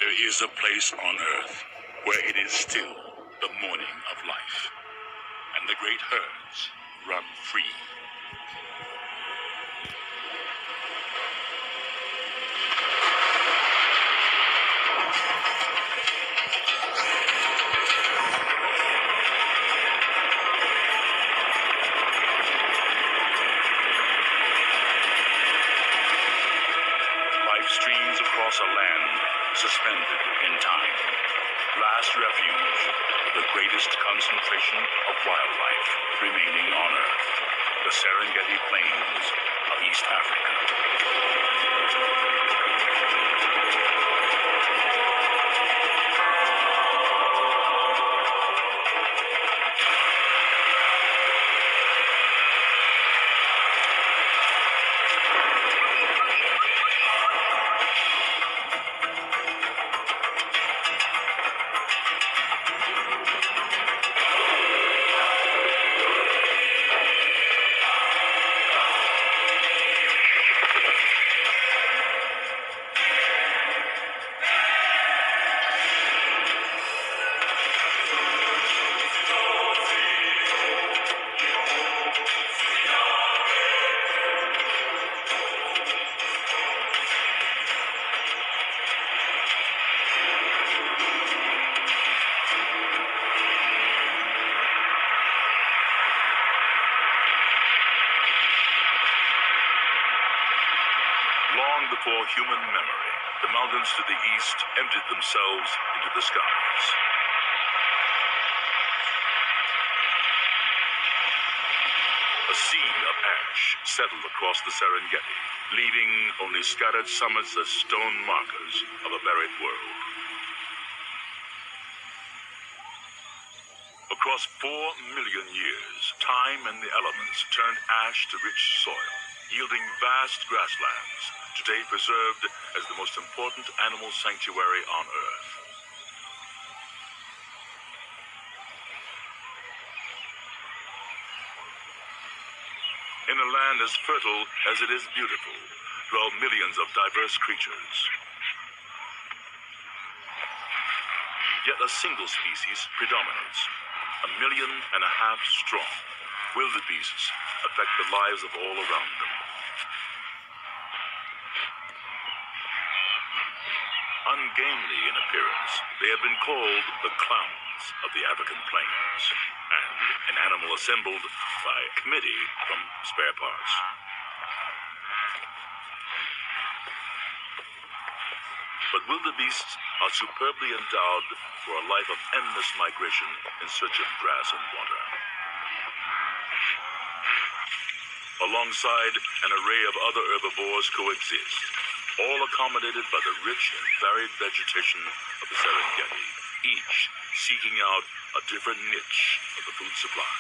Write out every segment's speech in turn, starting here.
There is a place on earth where it is still the morning of life, and the great herds run free. Life streams across a land suspended in time. Last refuge, the greatest concentration of wildlife remaining on Earth, the Serengeti Plains of East Africa. Long before human memory, the mountains to the east emptied themselves into the skies. A sea of ash settled across the Serengeti, leaving only scattered summits as stone markers of a buried world. Across 4 million years, time and the elements turned ash to rich soil, yielding vast grasslands, today preserved as the most important animal sanctuary on Earth. In a land as fertile as it is beautiful, dwell millions of diverse creatures. Yet a single species predominates, 1.5 million strong. Wildebeests affect the lives of all around them. Ungainly in appearance, they have been called the clowns of the African plains, and an animal assembled by a committee from spare parts. But wildebeests are superbly endowed for a life of endless migration in search of grass and water. Alongside an array of other herbivores coexist, all accommodated by the rich and varied vegetation of the Serengeti, each seeking out a different niche of the food supply.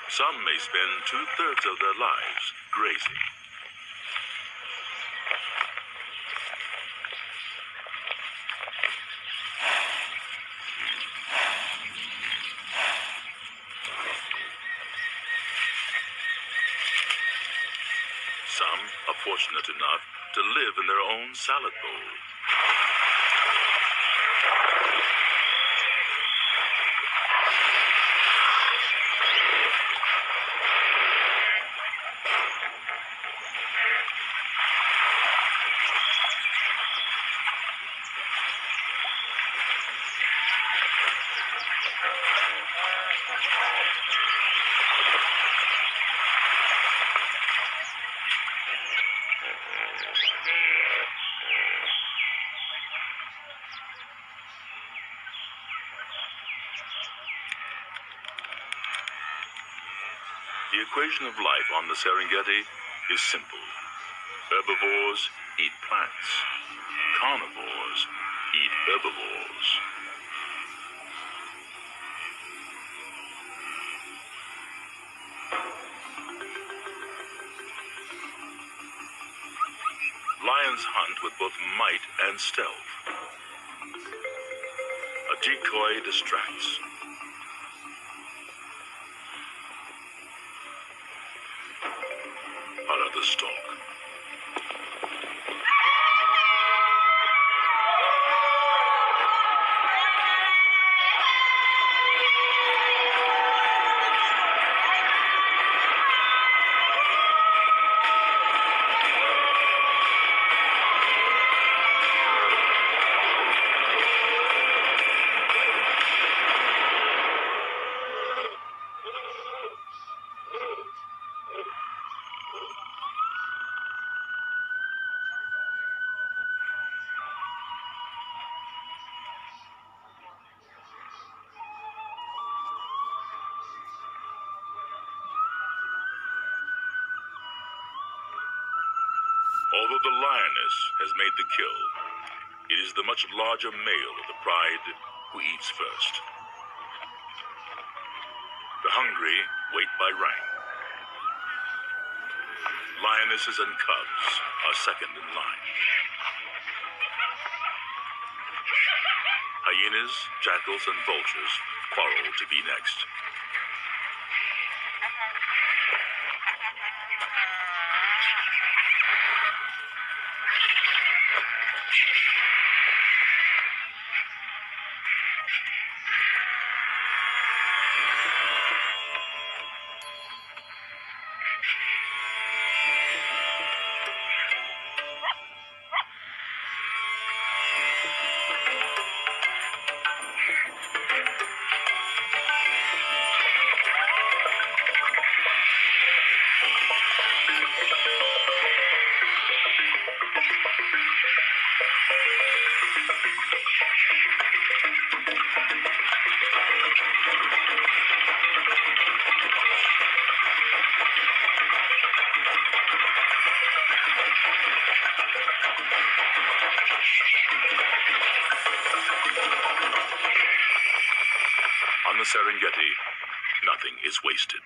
Some may spend 2/3 of their lives grazing. Some are fortunate enough to live in their own salad bowl. The equation of life on the Serengeti is simple. Herbivores eat plants. Carnivores eat herbivores. Lions hunt with both might and stealth. A decoy distracts. another stalk. Although the lioness has made the kill, it is the much larger male of the pride who eats first. The hungry wait by rank. Lionesses and cubs are second in line. Hyenas, jackals, and vultures quarrel to be next. On the Serengeti, nothing is wasted.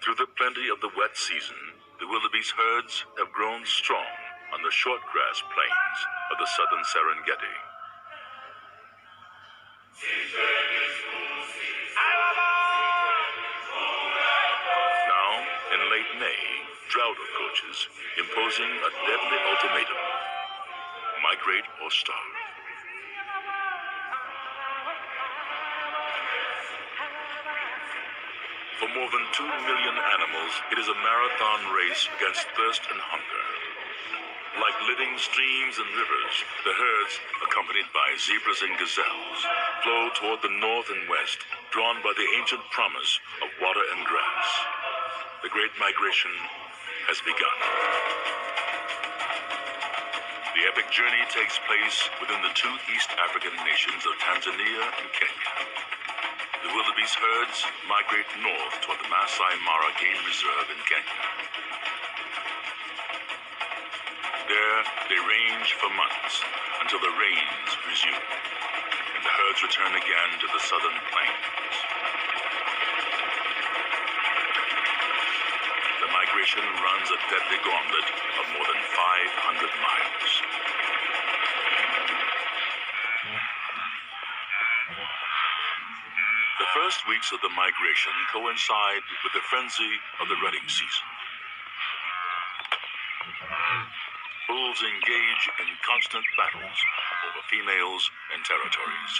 Through the plenty of the wet season, the wildebeest herds have grown strong on the short grass plains of the southern Serengeti. Now, in late May, drought approaches, imposing a deadly ultimatum: migrate or starve. For more than 2 million animals, it is a marathon race against thirst and hunger. Like living streams and rivers, the herds, accompanied by zebras and gazelles, flow toward the north and west, drawn by the ancient promise of water and grass. The Great Migration has begun. The epic journey takes place within the two East African nations of Tanzania and Kenya. The wildebeest herds migrate north toward the Masai Mara Game Reserve in Kenya. There, they range for months until the rains resume, and the herds return again to the southern plains. The migration runs a deadly gauntlet of more than 500 miles. The first weeks of the migration coincide with the frenzy of the rutting season. Bulls engage in constant battles over females and territories.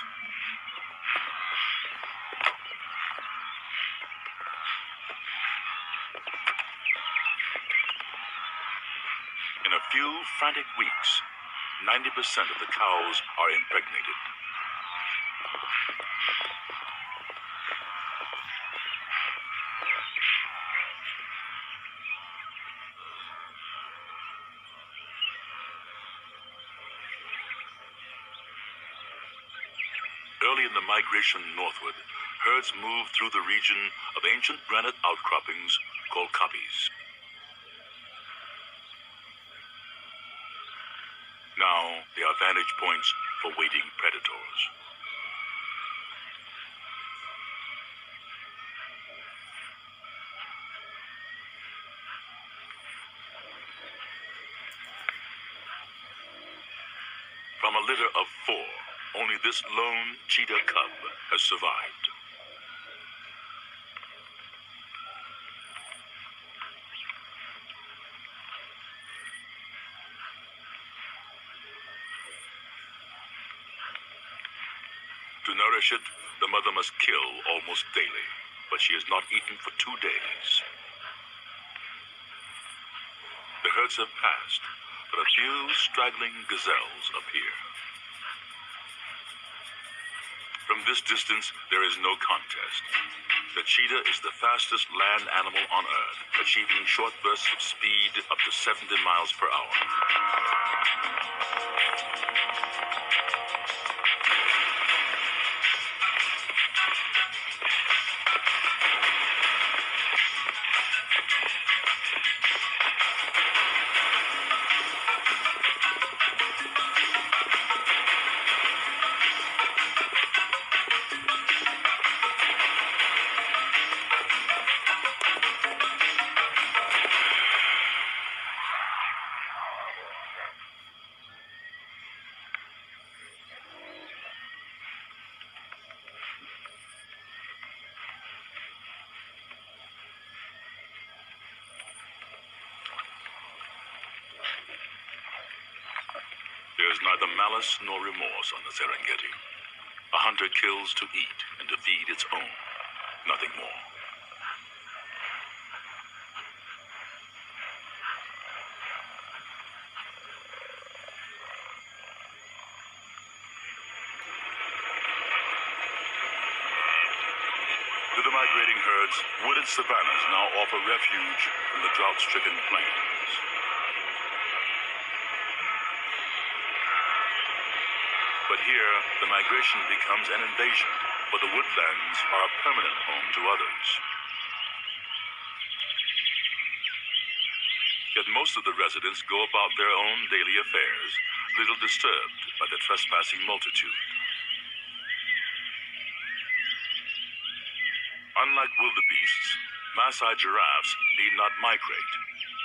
In a few frantic weeks, 90% of the cows are impregnated. Early in the migration northward, herds move through the region of ancient granite outcroppings called kopjes. Now, they are vantage points for waiting predators. From a litter of 4, only this lone cheetah cub has survived. To nourish it, the mother must kill almost daily, but she has not eaten for 2 days. The herds have passed, but a few straggling gazelles appear. From this distance, there is no contest. The cheetah is the fastest land animal on Earth, achieving short bursts of speed up to 70 miles per hour. There is neither malice nor remorse on the Serengeti. A hunter kills to eat and to feed its own, nothing more. To the migrating herds, wooded savannas now offer refuge from the drought-stricken plains. But here, the migration becomes an invasion, for the woodlands are a permanent home to others. Yet most of the residents go about their own daily affairs, little disturbed by the trespassing multitude. Unlike wildebeests, Maasai giraffes need not migrate.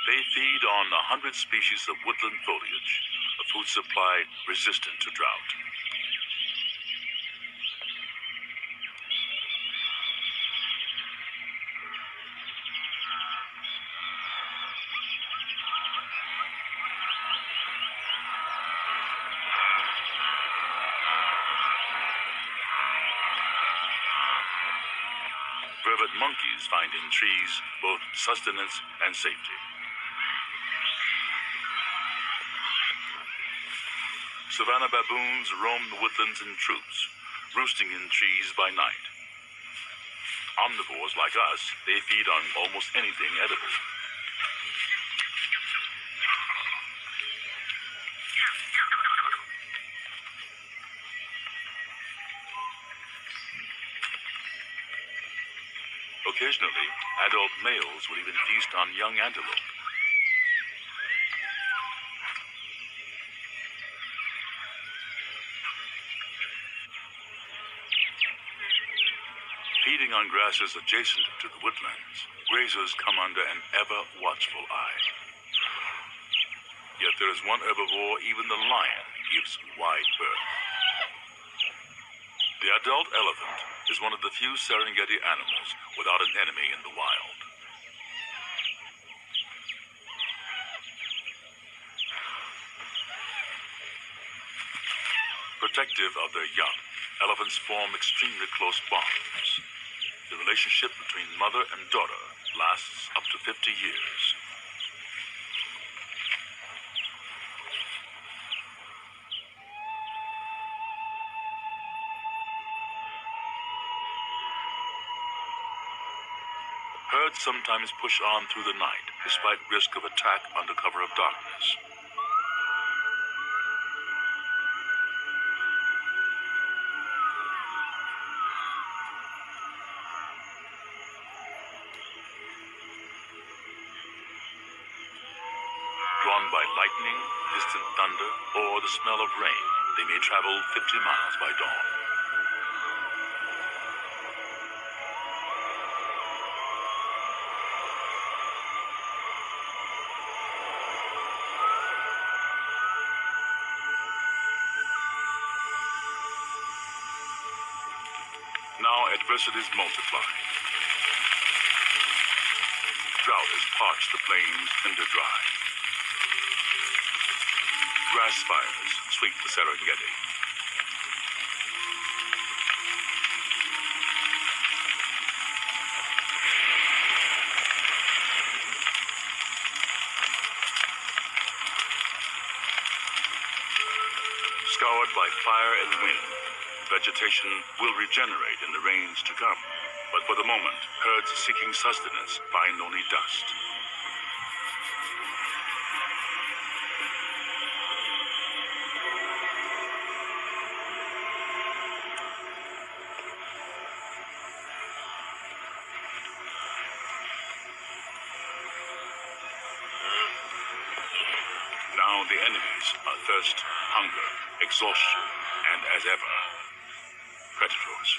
They feed on 100 species of woodland foliage, a food supply resistant to drought. Vervet monkeys find in trees both sustenance and safety. Savanna baboons roam the woodlands in troops, roosting in trees by night. Omnivores like us, they feed on almost anything edible. Occasionally, adult males will even feast on young antelope. Feeding on grasses adjacent to the woodlands, grazers come under an ever-watchful eye. Yet there is one herbivore even the lion gives wide berth. The adult elephant is one of the few Serengeti animals without an enemy in the wild. Protective of their young, elephants form extremely close bonds. The relationship between mother and daughter lasts up to 50 years. Herds sometimes push on through the night, despite risk of attack under cover of darkness. Drawn by lightning, distant thunder, or the smell of rain, they may travel 50 miles by dawn. adversities multiply. Drought has parched the plains tinder dry. Grass fires sweep the Serengeti. Scoured by fire and wind, vegetation will regenerate in the rains to come. But for the moment, herds seeking sustenance find only dust. Now the enemies are thirst, hunger, exhaustion, and as ever, predators.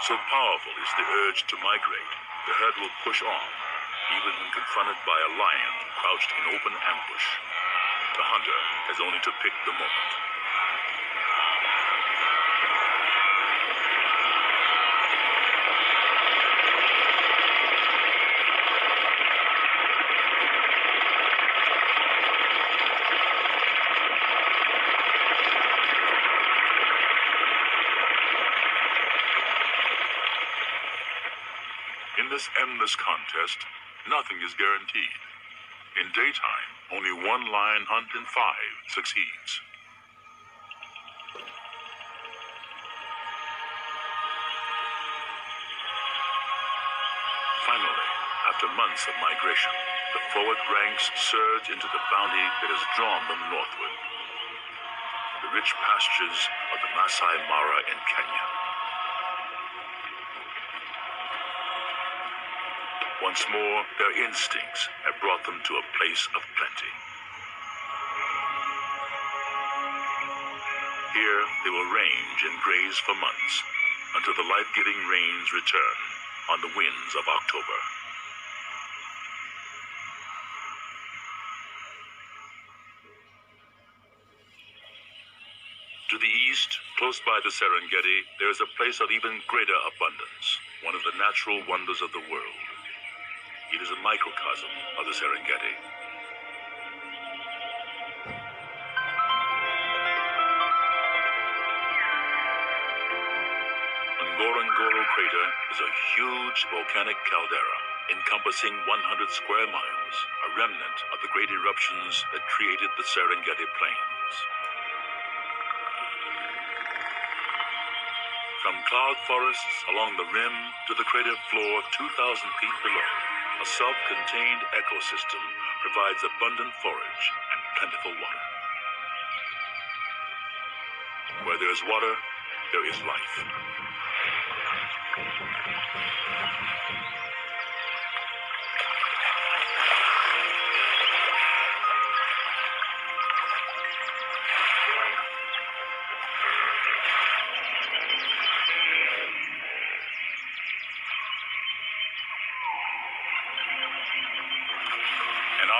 So powerful is the urge to migrate, the herd will push on, even when confronted by a lion crouched in open ambush. The hunter has only to pick the moment. In this endless contest, nothing is guaranteed. In daytime, only one lion hunt in 5 succeeds. Finally, after months of migration, the forward ranks surge into the bounty that has drawn them northward. The rich pastures of the Masai Mara in Kenya. Once more, their instincts have brought them to a place of plenty. Here, they will range and graze for months until the life-giving rains return on the winds of October. To the east, close by the Serengeti, there is a place of even greater abundance, one of the natural wonders of the world. It is a microcosm of the Serengeti. Ngorongoro crater is a huge volcanic caldera encompassing 100 square miles, a remnant of the great eruptions that created the Serengeti plains. From cloud forests along the rim to the crater floor 2,000 feet below, a self-contained ecosystem provides abundant forage and plentiful water. Where there is water, there is life.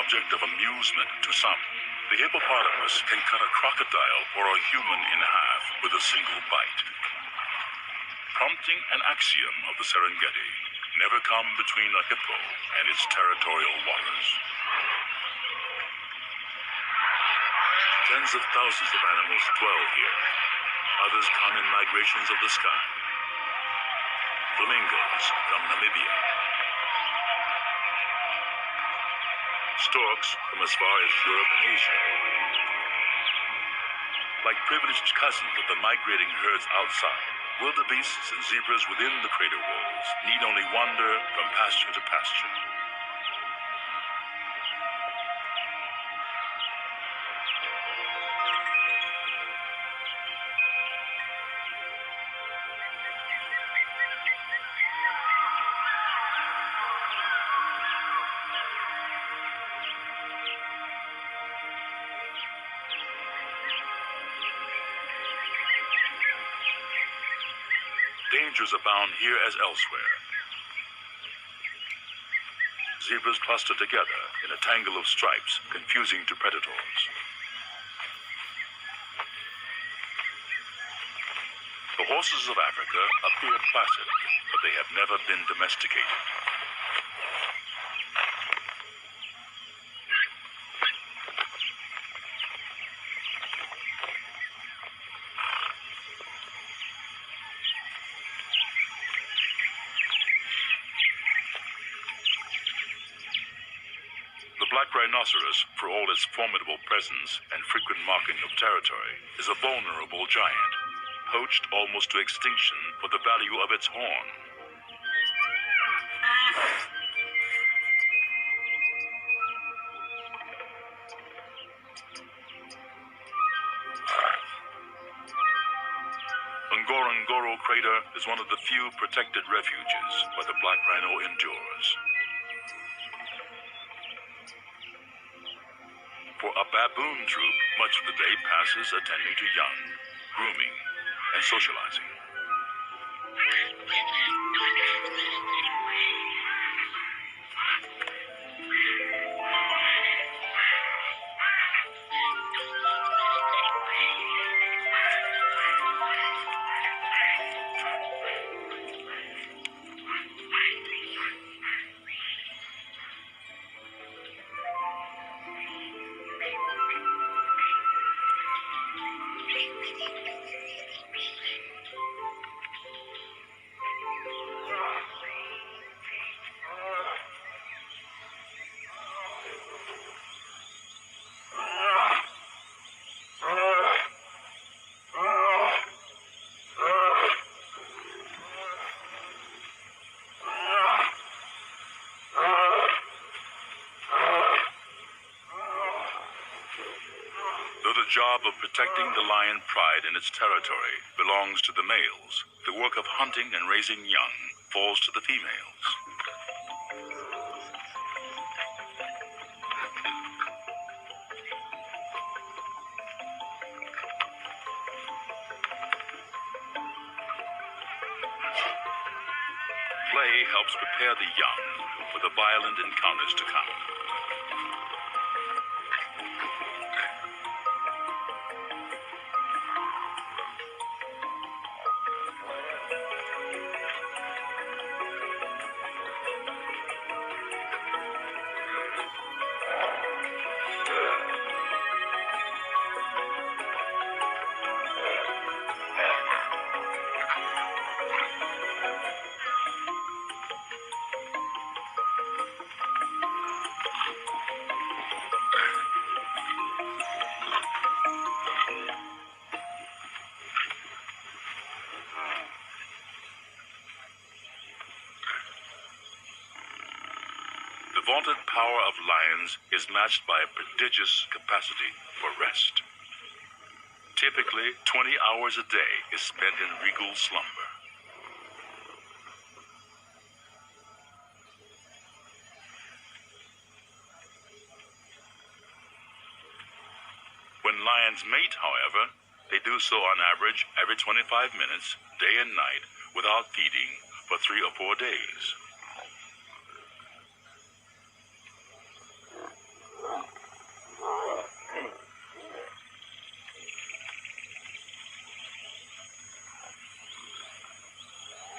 Object of amusement to some, the hippopotamus can cut a crocodile or a human in half with a single bite. Prompting an axiom of the Serengeti, never come between a hippo and its territorial waters. Tens of thousands of animals dwell here. Others come in migrations of the sky. Flamingos from Namibia. Storks from as far as Europe and Asia. Like privileged cousins of the migrating herds outside, wildebeests and zebras within the crater walls need only wander from pasture to pasture. Dangers abound here as elsewhere. zebras cluster together in a tangle of stripes, confusing to predators. The horses of Africa appear placid, but they have never been domesticated. The black rhinoceros, for all its formidable presence and frequent marking of territory, is a vulnerable giant, poached almost to extinction for the value of its horn. Ngorongoro crater is one of the few protected refuges where the black rhino endures. For a baboon troop, much of the day passes attending to young, grooming, and socializing. The job of protecting the lion pride in its territory belongs to the males. The work of hunting and raising young falls to the females. Play helps prepare the young for the violent encounters to come. The vaunted power of lions is matched by a prodigious capacity for rest. Typically, 20 hours a day is spent in regal slumber. When lions mate, however, they do so on average every 25 minutes, day and night, without feeding, for 3 or 4 days.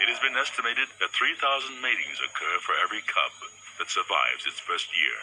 It has been estimated that 3,000 matings occur for every cub that survives its first year.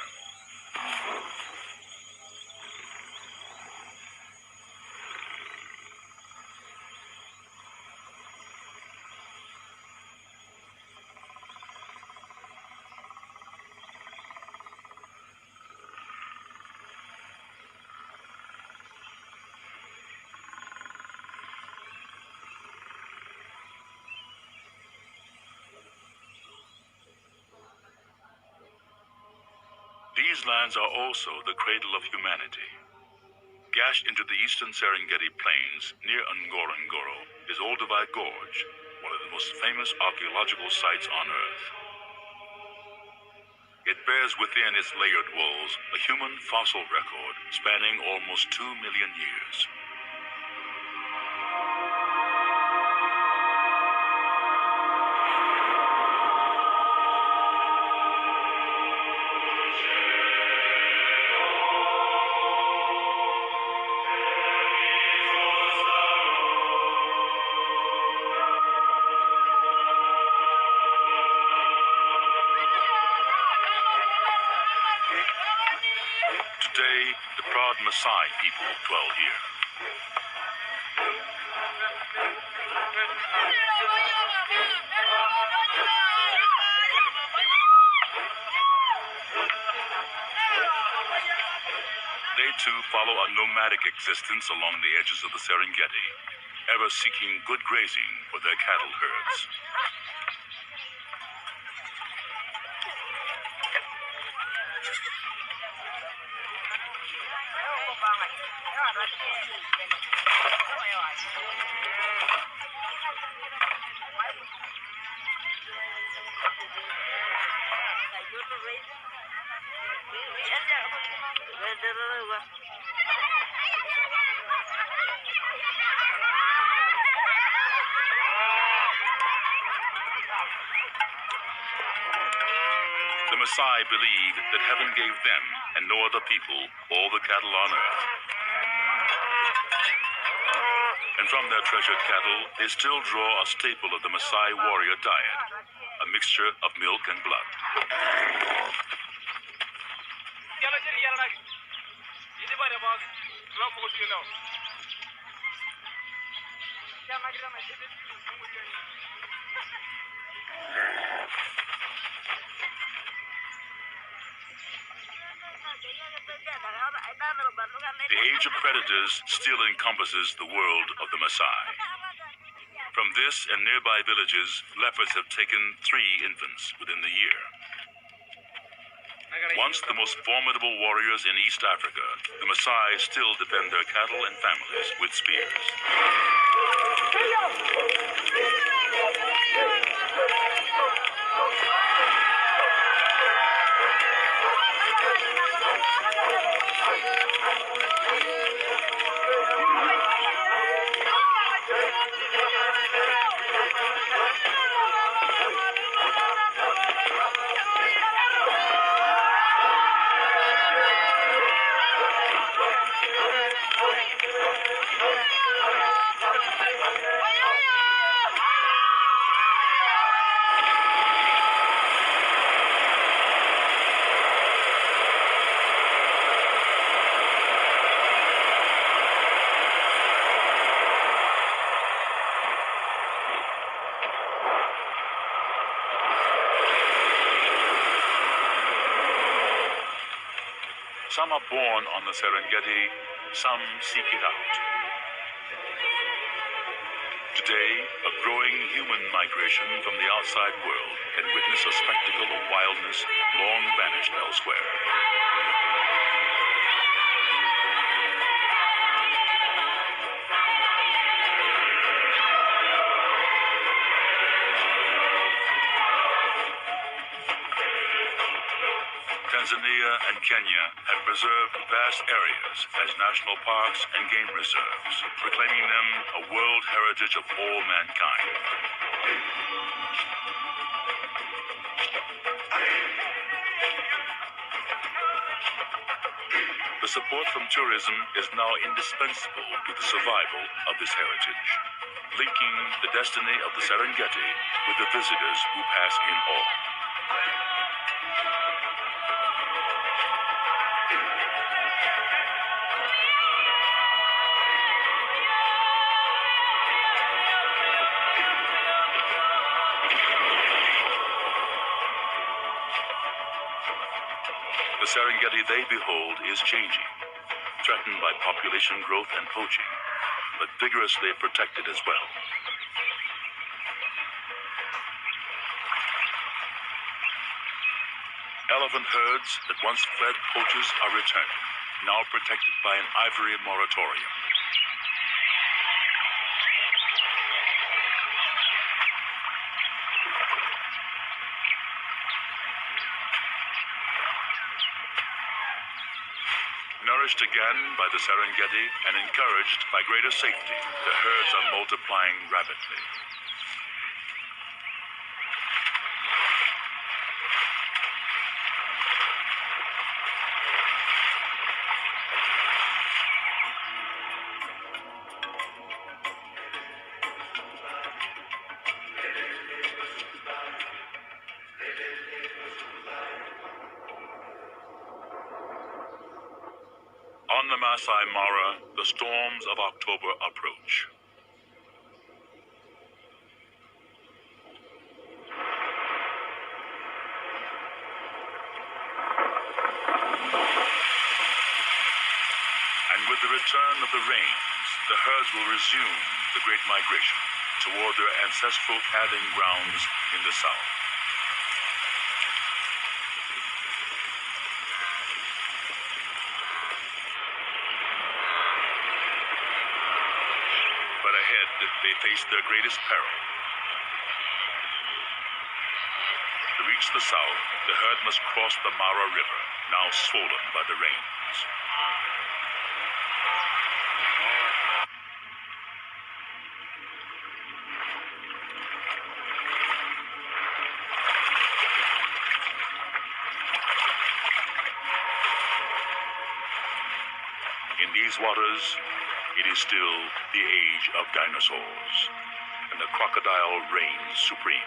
These lands are also the cradle of humanity. Gashed into the eastern Serengeti plains near Ngorongoro is Olduvai Gorge, one of the most famous archaeological sites on Earth. It bears within its layered walls a human fossil record spanning almost 2 million years. Maasai people dwell here. They too follow a nomadic existence along the edges of the Serengeti, ever seeking good grazing for their cattle herds. The Maasai believe that heaven gave them, and no other people, all the cattle on earth. And from their treasured cattle, they still draw a staple of the Maasai warrior diet, a mixture of milk and blood. The age of predators still encompasses the world of the Maasai. From this and nearby villages, leopards have taken 3 infants within the year. Once the most formidable warriors in East Africa, the Maasai still defend their cattle and families with spears. Some are born on the Serengeti, some seek it out. Today, a growing human migration from the outside world can witness a spectacle of wildness long vanished elsewhere. Tanzania and Kenya have preserved vast areas as national parks and game reserves, proclaiming them a world heritage of all mankind. The support from tourism is now indispensable to the survival of this heritage, linking the destiny of the Serengeti with the visitors who pass in awe. The Serengeti they behold is changing, threatened by population growth and poaching, but vigorously protected as well. Elephant herds that once fled poachers are returning, now protected by an ivory moratorium. Nourished again by the Serengeti and encouraged by greater safety, the herds are multiplying rapidly. On the Masai Mara, the storms of October approach. And with the return of the rains, the herds will resume the great migration toward their ancestral calving grounds in the south. But ahead, they face their greatest peril. To reach the south, the herd must cross the Mara River, now swollen by the rains. In these waters, it is still the age of dinosaurs, and the crocodile reigns supreme.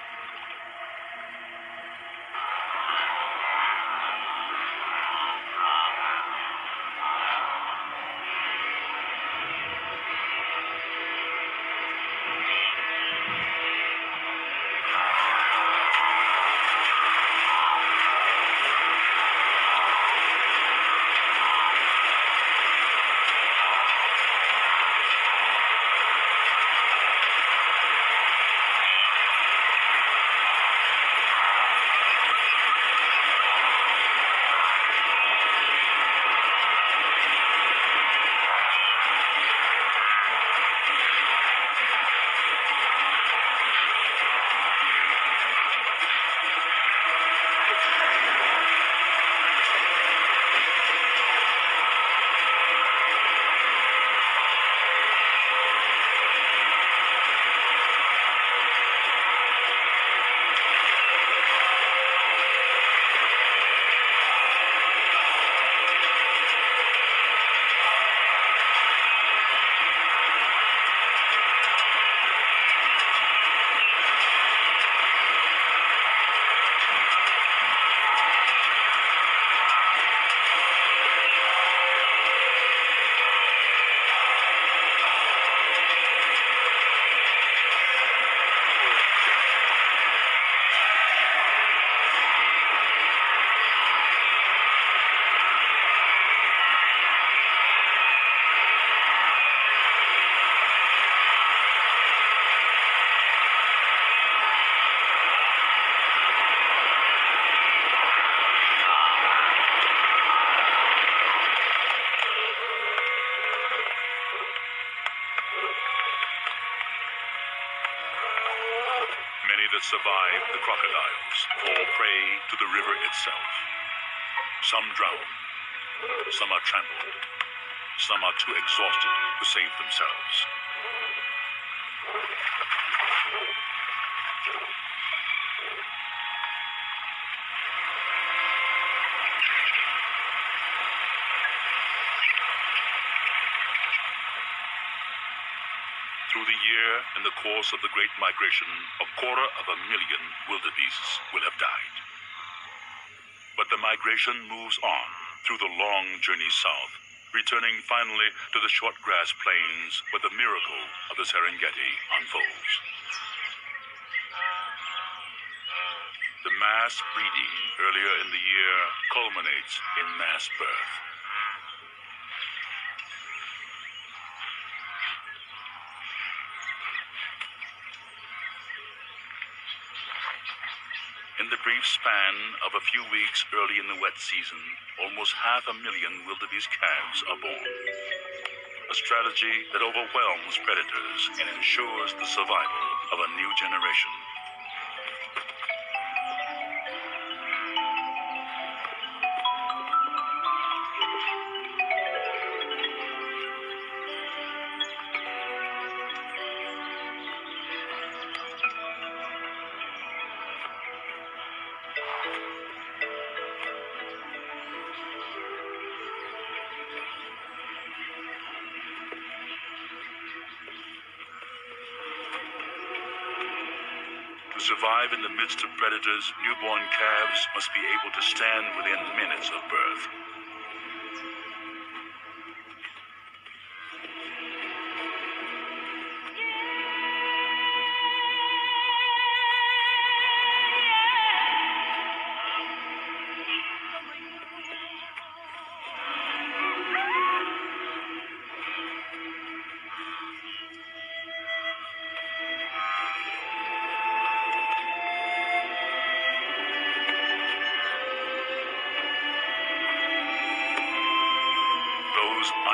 Many that survive the crocodiles fall prey to the river itself. Some drown, some are trampled, some are too exhausted to save themselves. Through the year, in the course of the Great Migration, 250,000 wildebeests will have died. But the migration moves on through the long journey south, returning finally to the short grass plains where the miracle of the Serengeti unfolds. The mass breeding earlier in the year culminates in mass birth. In the brief span of a few weeks early in the wet season, almost 500,000 wildebeest calves are born. A strategy that overwhelms predators and ensures the survival of a new generation. To survive in the midst of predators, newborn calves must be able to stand within minutes of birth.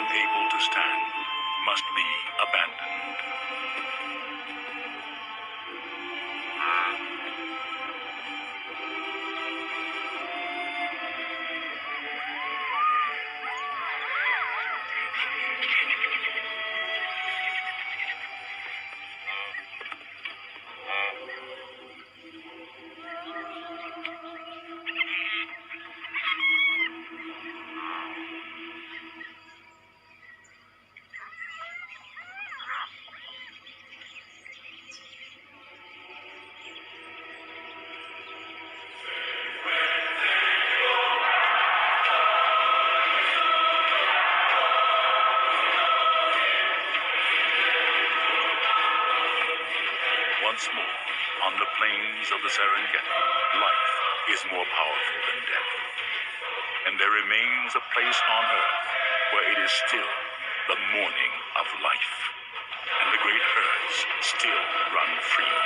unable to stand, must be abandoned. Once more, on the plains of the Serengeti, life is more powerful than death. And there remains a place on earth where it is still the morning of life, and the great herds still run free.